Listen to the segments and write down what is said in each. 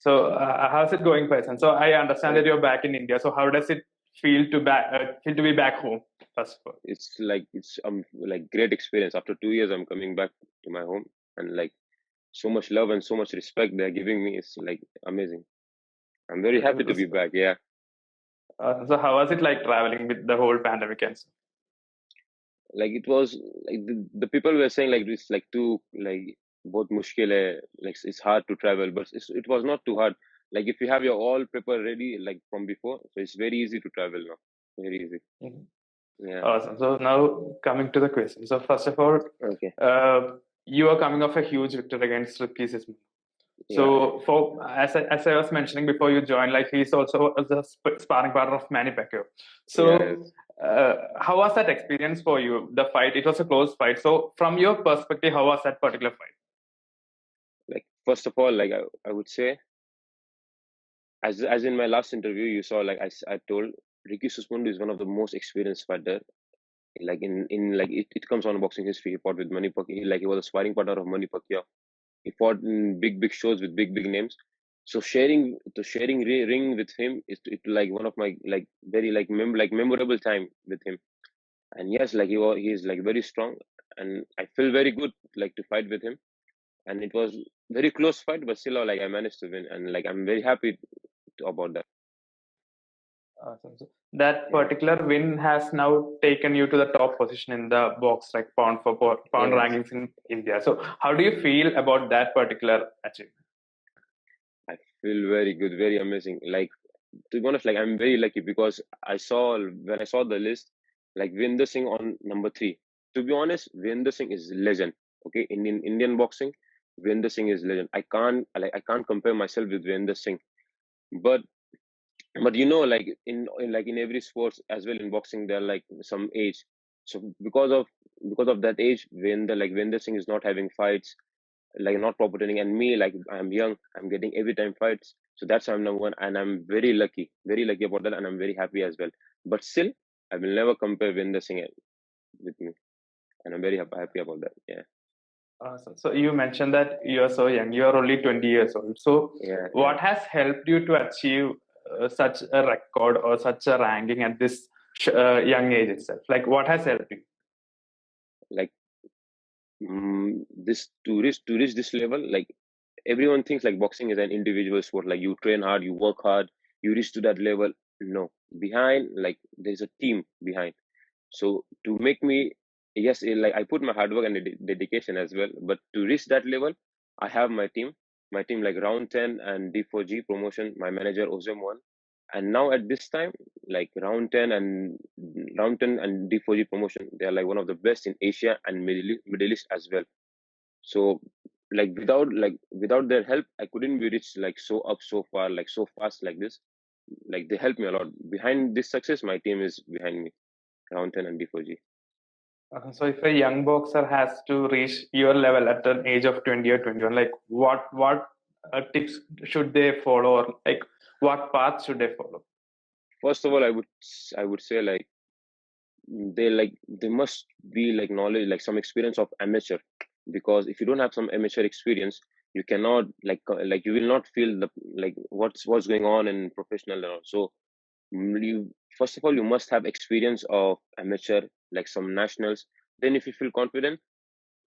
So how's it going, Faizan? So I understand that you're back in India. So how does it feel to be back home? First of all. It's great experience. After 2 years, I'm coming back to my home, and like so much love and so much respect they're giving me is like amazing. I'm very happy to be back. Yeah, So how was it like traveling with the whole pandemic and stuff? like it was like the people were saying like this like too like both mushkil hai, like it's hard to travel, but it was not too hard. Like if you have your all paper ready like from before, so it's very easy to travel now. Very easy. Mhm. Yeah. Awesome. So now coming to the question. So first of all, Okay. you are coming off a huge victory against Ricky Sismundo. Yeah. So for as I was mentioning before you joined, like he's also the sparring partner of Manny Pacquiao. Yes. So how was that experience for you? The fight, it was a close fight. So from your perspective, how was that particular fight? Like first of all, like I would say, as in my last interview, you saw like I told Ricky Susmundo is one of the most experienced fighter. Like in like it comes on boxing history. He fought with Manny Pacquiao. He was a sparring partner of Manny Pacquiao. He fought in big shows with big names. So sharing ring with him is it like one of my like very like memorable time with him. And yes, like he is like very strong, and I feel very good like to fight with him. And it was very close fight, but still like I managed to win, and like I'm very happy about that. Awesome. So that Yeah. particular win has now taken you to the top position in the BoxRec pound for pound Yes. rankings in India. So how do you feel about that particular achievement? I feel very good, very amazing. Like to be honest, like I'm very lucky because when I saw the list, like Vinder Singh on number 3. To be honest, Vinder Singh is legend. Okay, in Indian boxing, Vinder Singh is legend. I can't compare myself with Vinder Singh, but like in every sports as well in boxing there are like some age. So because of that age, Vinder Singh is not having fights, like not proper training, and me like I'm young, I'm getting every time fights, so that's why I'm number 1, and I'm very lucky about that, and I'm very happy as well. But still, I will never compare Vinder Singh with me, and I'm very happy about that. Yeah. Awesome. So you mentioned that you are so young. You are only 20 years old. So Yeah. what has helped you to achieve such a record or such a ranking at this young age itself? Like what has helped you? Like this to reach this level, like everyone thinks like boxing is an individual sport, like you train hard, you work hard, you reach to that level. No, behind, like there's a team behind. So to make me, yes, like I put my hard work and dedication as well. But to reach that level, I have my team like Round 10 and D4G promotion, my manager Ozem one. And now at this time, like Round 10 and D4G promotion, they are like one of the best in Asia and Middle East as well. So like without their help, I couldn't be reached like so up so far, like so fast like this. Like they helped me a lot. Behind this success, my team is behind me, Round 10 and D4G. So if a young boxer has to reach your level at an age of 20 or 21, like what tips should they follow, or like what path should they follow? First of all, I would say like they must be like knowledge, like some experience of amateur, because if you don't have some amateur experience, you cannot like you will not feel the like what's going on in professional and all. So you first of all you must have experience of amateur, like some nationals. Then if you feel confident,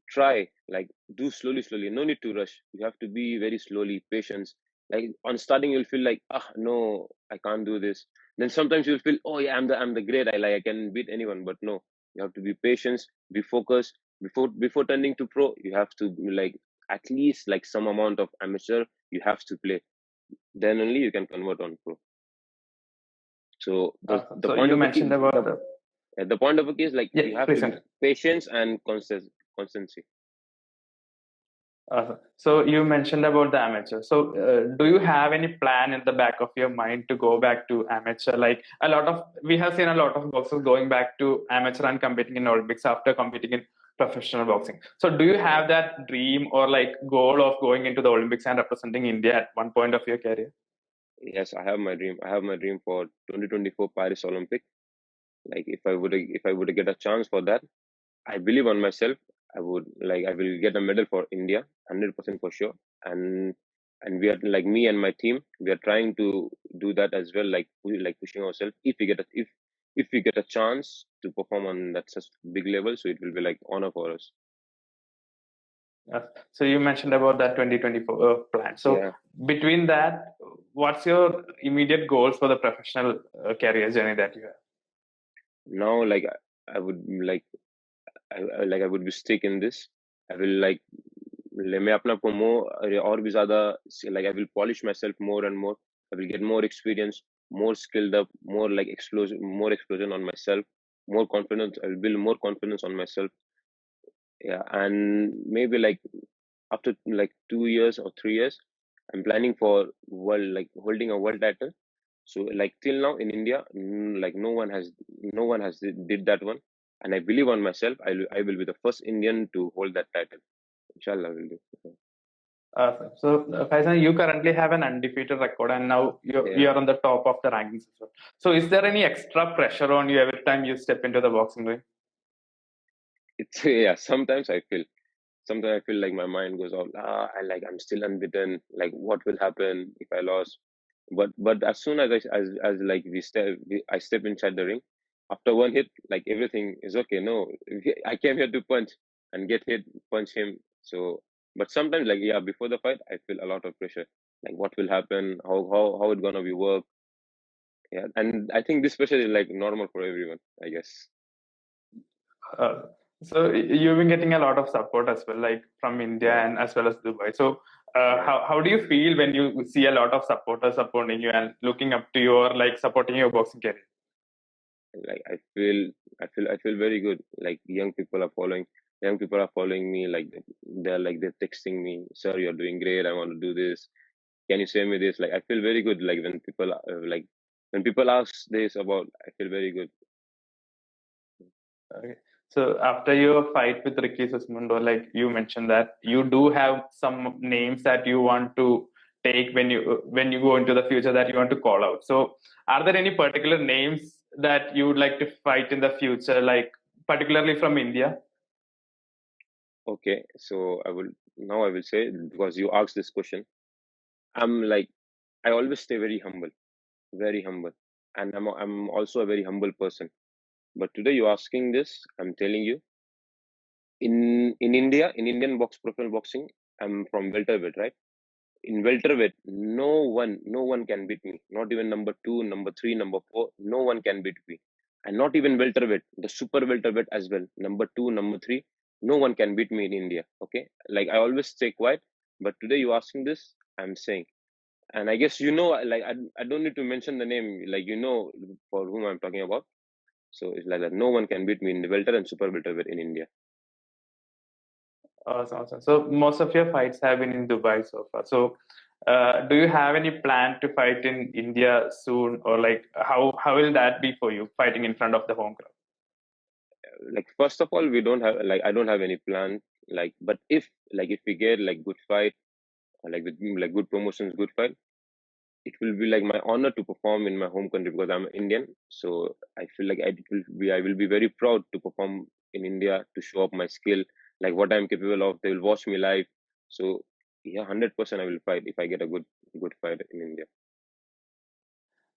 try, like do slowly, no need to rush, you have to be very slowly patience. Like on starting you'll feel like, no, I can't do this. Then sometimes you'll feel, oh yeah, I'm the great, I can beat anyone. But no, you have to be patient, be focused. Before turning to pro, you have to like at least like some amount of amateur you have to play, then only you can convert on pro. So the So point you of a key mentioned about the the point of a key is like yeah, you have please. to be patience and constancy. So you mentioned about the amateur. So do you have any plan in the back of your mind to go back to amateur? Like we have seen a lot of boxers going back to amateur and competing in Olympics after competing in professional boxing. So do you have that dream or like goal of going into the Olympics and representing India at one point of your career? Yes, I have my dream. I have my dream for 2024 Paris Olympic. Like if I would get a chance for that, I believe on myself. I will get a medal for India, 100% for sure. And and we are like me and my team, we are trying to do that as well, like pushing ourselves. If we get a chance to perform on that such big level, so it will be like honor for us. Yes. So you mentioned about that 2024 plan. So Yeah. between that, what's your immediate goals for the professional career journey that you have? Now, like I would like I would be stick in this. I will like मैं अपना को more और भी ज़्यादा like I will polish myself more and more. I will get more experience, more skilled up, more explosion on myself, more confidence. I will build more confidence on myself. Yeah, and maybe like after like 2 years or 3 years, I'm planning for world like holding a world title. So like till now in India, like no one has did that one, and I believe on myself. I will be the first Indian to hold that title. Inshallah, I will do. Faizan, you currently have an undefeated record, and now Yeah, you're on the top of the rankings as well. So, is there any extra pressure on you every time you step into the boxing ring? it's yeah. Sometimes I feel like my mind goes out. I'm still unbeaten. Like what will happen if I lost? But as soon as as like I step inside the ring. After one hit, like everything is okay. No, I came here to punch and get hit, punch him. So, but sometimes like yeah, before the fight, I feel a lot of pressure. Like what will happen? How it gonna be work? Yeah, and I think this pressure is like normal for everyone, I guess. Uh, you've been getting a lot of support as well, like from India Yeah, and as well as Dubai. So, yeah. how do you feel when you see a lot of supporters supporting you and looking up to you or like supporting your boxing career? Like I feel very good. Like young people are following me. Like they're texting me, sir, you're doing great. I want to do this. Can you send me this? Like I feel very good. Like when people ask this about, I feel very good. Okay. So after your fight with Ricky Sismundo, like you mentioned that you do have some names that you want to take when you go into the future that you want to call out. So are there any particular names that you would like to fight in the future, like particularly from India? Okay, so I will say, because you asked this question. I'm like I always stay very humble, and I'm also a very humble person. But today you're asking this, I'm telling you, in India, in Indian professional boxing, I'm from welterweight, right? In welterweight, no one can beat me. Not even number two, number three, number four. No one can beat me, and not even welterweight, the super welterweight as well. Number two, number three, no one can beat me in India. Okay, like I always stay quiet, but today you asking this, I'm saying, and I guess you know, like I don't need to mention the name, like you know for whom I'm talking about. So it's like that. No one can beat me in the welter and super welterweight in India. Awesome, awesome. So most of your fights have been in Dubai so far. So do you have any plan to fight in India soon, or like how will that be for you fighting in front of the home crowd? Like first of all, we don't have like I don't have any plan. Like, but if we get like good fight, or like with like good promotions, good fight, it will be like my honor to perform in my home country because I'm Indian. So I feel like I will be very proud to perform in India, to show up my skill, like what I'm capable of. They will watch me live. So yeah, 100% I will fight if I get a good fight in India.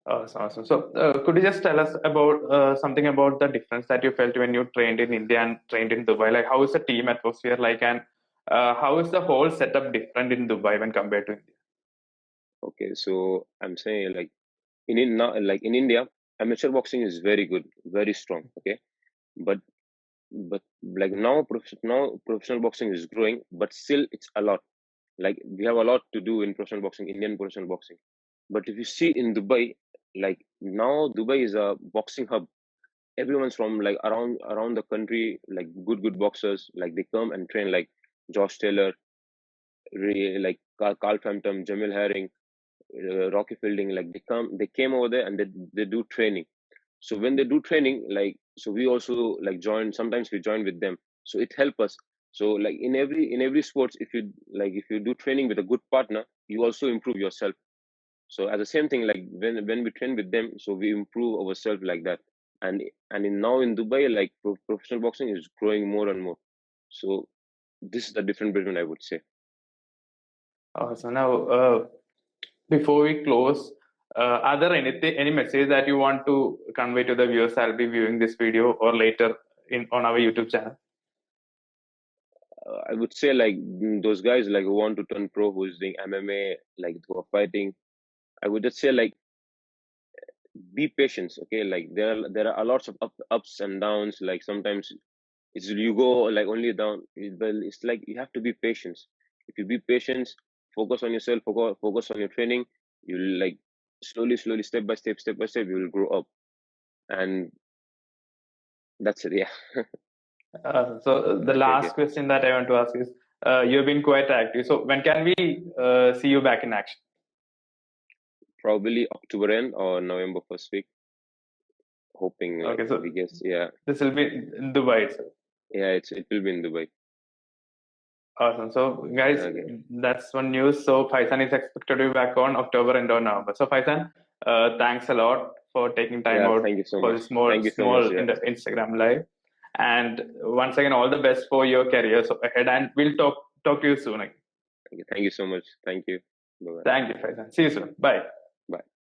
Awesome, awesome. So could you just tell us about something about the difference that you felt when you trained in India and trained in Dubai? Like how is the team atmosphere like, and how is the whole setup different in Dubai when compared to India? Okay, so I'm saying like now like in India, amateur boxing is very good, very strong. Okay, but but like now professional boxing is growing, but still it's a lot. Like we have a lot to do in professional boxing, Indian professional boxing. But if you see in Dubai, like now Dubai is a boxing hub. Everyone's from like around the country, like good boxers. Like they come and train, like Josh Taylor, like Carl Frampton, Jamil Herring, Rocky Fielding. Like they came over there and they do training. So when they do training, like so we also like join. Sometimes we join with them. So it helps us. So like in every sports, if you do training with a good partner, you also improve yourself. So as the same thing, like when we train with them, so we improve ourselves like that. Now in Dubai, like professional boxing is growing more and more. So this is the difference between, I would say. So now, before we close, are there any message that you want to convey to the viewers? I'll be viewing this video or later on our YouTube channel. I would say like those guys like who want to turn pro, who's doing MMA, like who are fighting. I would just say like be patient. Okay, like there are a lots of ups and downs. Like sometimes it's you go like only down. Well, it's like you have to be patient. If you be patient, focus on yourself, focus on your training. You'll like slowly, step by step, you will grow up, and that's it. Yeah. So the Okay. Okay. last question that I want to ask is, you've been quite active. So when can we see you back in action? Probably October end or November first week. Hoping like Okay, so we guess. Yeah. this will be in Dubai itself. Yeah. It will be in Dubai. Awesome. So, guys, Okay. that's one news. So, Faizan is expected to be back on October and on November. So, Faizan, thanks a lot for taking time Yeah. out Thank you so for much. this small, Thank you so much. small Yeah. Instagram live. And once again, all the best for your career so ahead. And we'll talk to you soon. Thank you so much. Thank you. Bye bye. Thank you, Faizan. See you soon. Bye. Bye.